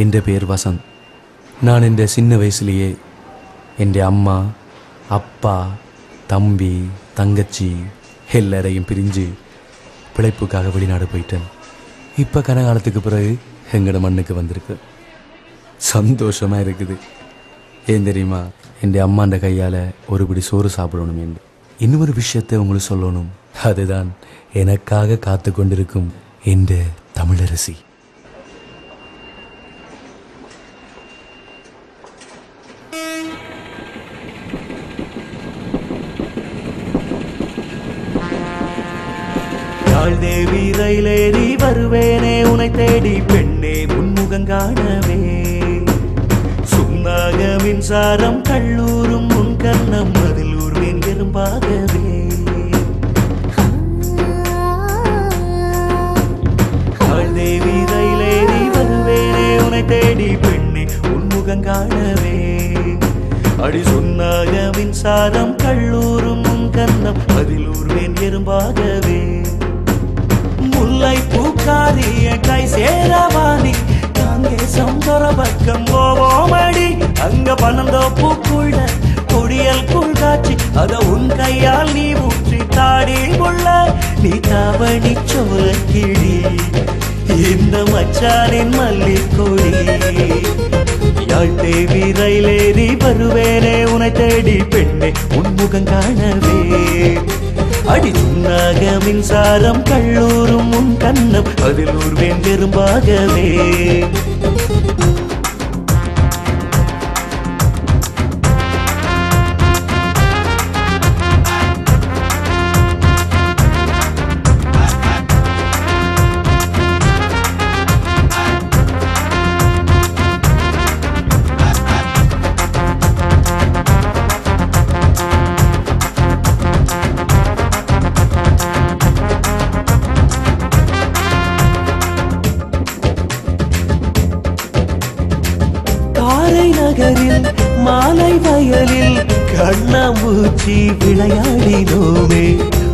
എൻ്റെ പേര് വസന്ത്. நான் എൻ്റെ சின்ன வயசுலேயே എൻ്റെ அம்மா அப்பா தம்பி தங்கச்சி எல்லாரையும் பிரிஞ்சு பிழைப்புக்காக வெளிநாடு போயிட்டேன். இப்போ கனகாலத்துக்கு பிறகு எங்களோட மண்ணுக்கு வந்திருக்கு. சந்தோஷமாக இருக்குது. ஏன் தெரியுமா, என் அம்மாண்ட கையால் ஒரு பிடி சோறு சாப்பிடணும் என்று. இன்னொரு விஷயத்தை உங்களுக்கு சொல்லணும். அதுதான் எனக்காக காத்து கொண்டிருக்கும் என்ற தமிழரசி. தேவி ரயிலேறி வருவேனே உனை தேடி பெண்ணே உன்முகம் காணவே. சுண்ணாக மின்சாரம் கல்லூரும் உன் கண்ணம் அதில் ஊர்வேன் எறும்பாகவே. தேவி ரயிலேறி வருவேனே உனை தேடி பெண்ணே உன்முகம் காணவே. அடி சுண்ணாக மின்சாரம் கல்லூரும் உன் கண்ணம் அதில் ஊர்வேன் எறும்பாகவே. முல்லை பூக்காரிய கை சேரவாணி அங்கே சந்தர பக்கம் போவோமடி. அங்க பனந்தோ பூக்குள்ள கொடியல் குள்காட்சி அத உன் கையால் நீ ஊற்றி தாடி கொள்ள. நீ தாவணி சோழ கிளி இந்த மச்சானின் மல்லிக்கொடி. யாழ் தேவி ரயிலேறி வருவேனே உனை தேடி பெண்ணே உன்முகம் காணவே. அடி சுண்ணாக மின்சாரம் கல்லூரும் உன் கண்ணம் அதில் ஊர்வேன் எறும்பாகவே. நகரில் மாலை வயலில் கண்ணாமூச்சி விளையாடினோமே.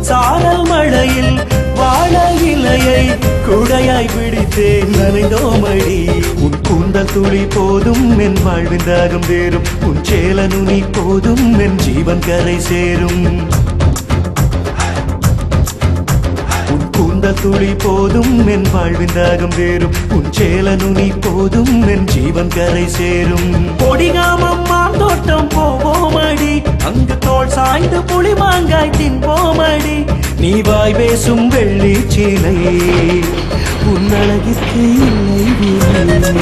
சாரல் மழையில் வாழ இலையை குடையாய் பிடித்தேன் நனைந்தோமடி. உன் கூந்தல் துளி போதும் என் வாழ்வின் தாகம் வேறும். உன் சேல நுனி போதும் என் ஜீவன் கரை சேரும். கூந்தல் துளி போதும் என் வாழ்வின் தாகம் வேறும். உன் சேல நுனி போதும் என் ஜீவன் கரை சேரும். கொடிகாமம் மாந்தோட்டம் போவோமடி. அங்கு தோல் சாய்ந்து புளி மாங்காய் தின்போமடி. நீ வாய் பேசும் வெள்ளி சீலை உன் அழகிற்கு இல்லை.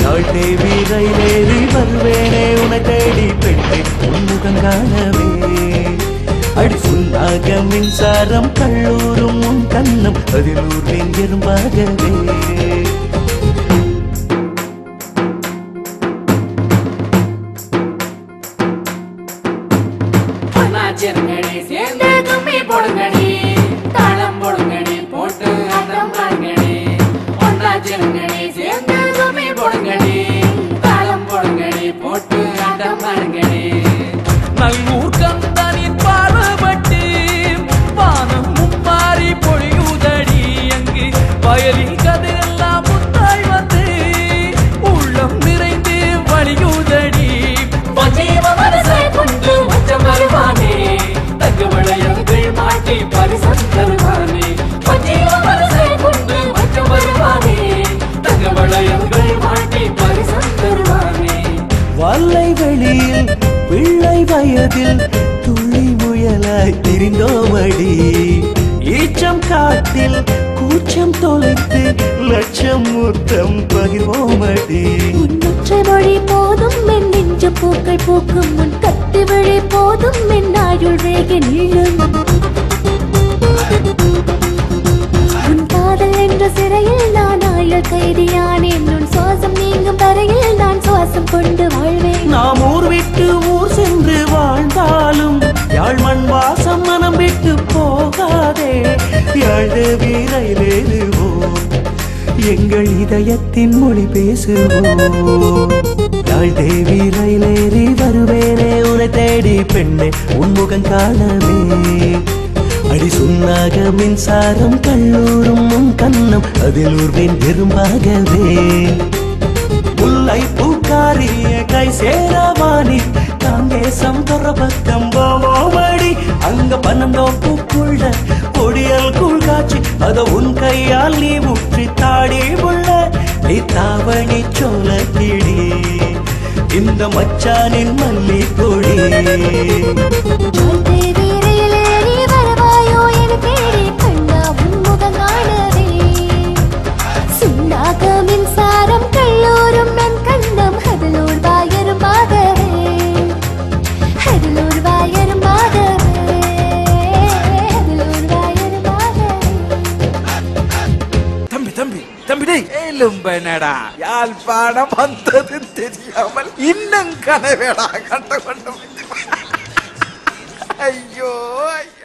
யாழ் தேவி ரயிலேறி வருவேனே உனை தேடி பெண்ணே உன்முகம் காணவே. அடி சுண்ணாக மின்சாரம் கல்லூரும் உன் கண்ணம் அதில் ஊர்வேன் எறும்பாகவே. அண்ணாச்சிருங்கடி சேர்ந்து கும்மி போடுங்கடி. தாளம் போடுங்கடி போட்டு ஆட்டம் பாடுங்கடி. அண்ணாச்சிருங்கடி சேர்ந்து கும்மி போடுங்கடி. தாளம் போடுங்கடி போட்டு ஆட்டம் பாடுங்கடி. நல்லூர் கந்தனின் பார்வப்பட்டு வானம் மும்மாறி பொழியுதடி. அங்கு வயலில் கதையெல்லாம் முத்தாய் வந்து உள்ளம் நிறைந்து வழியுதடி. கொண்டு மச்சம் வருவானே தங்கு விளையல்கள் மாட்டி பரிசம் தருவானே. கொண்டு மச்சம் வருவானே தங்கு விளையல்கள் மாட்டி பரிசம் தருவானே. வல்லை வெளியில் பிள்ளை வயதில் துள்ளி முயலாய் திரிந்தோமடி. ஈச்சம் காட்டில் கூச்சம் தொலைத்து லட்சம் முத்தம் பகிர்வோமடி. உன்னொற்றை மொழி போதும் என் நெஞ்ச பூக்கள் பூக்கும். உன் கத்தி விழி போதும் என் ஆயுள் வேக நீளும். உன் காதல் என்ற சிறையில் நான் ஆயுள் கைதியானேன். உன் சுவாசம் நீங்கும் வரையில் நான் சுவாசம் கொண்டு வாழ்வேன். நாம் ஊர் விட்டு ஊர் சென்று வாழ்ந்தாலும் யாழ் மண் வாசம் மனம் விட்டு போகாதே. யாழ் தேவி ரயிலேறுவோம் எங்கள் இதயத்தின் மொழி பேசுவோம். யாழ் தேவி ரயிலேறி வருவேனே உனை தேடி பெண்ணே உன்முகம் காணவே. அடி சுண்ணாக மின்சாரம் கல்லூரும் உன் கண்ணம் அதில் ஊர்வேன் எறும்பாகவே. முல்லை பூக்காரிய கை சேரவாணி காங்கேசம் தொற பக்கம் போவோமடி அங்க பனந்தோப்புக்குள்ள பொடியல் கூழ் காட்சி அத உன் கையால் நீ ஊற்றி தாடி உள்ள நீ தாவணி சோல கிளி இந்த மச்சானின் மல்லி கொடி மின்சாரம் கல்லூரும் நன் கண்ணம் அதிலோர் வாயரும் மாதவே அதிலோர் வாயரும் மாதவே அதிலோர் வாயரும் மாதவே தம்பி தம்பி தம்பி டேய் எலும்பனடா யாழ்ப்பாணம் வந்தது தெரியாமல் இன்னும் கனவேடா கண்ட கொண்டு ஐயோ ஐயோ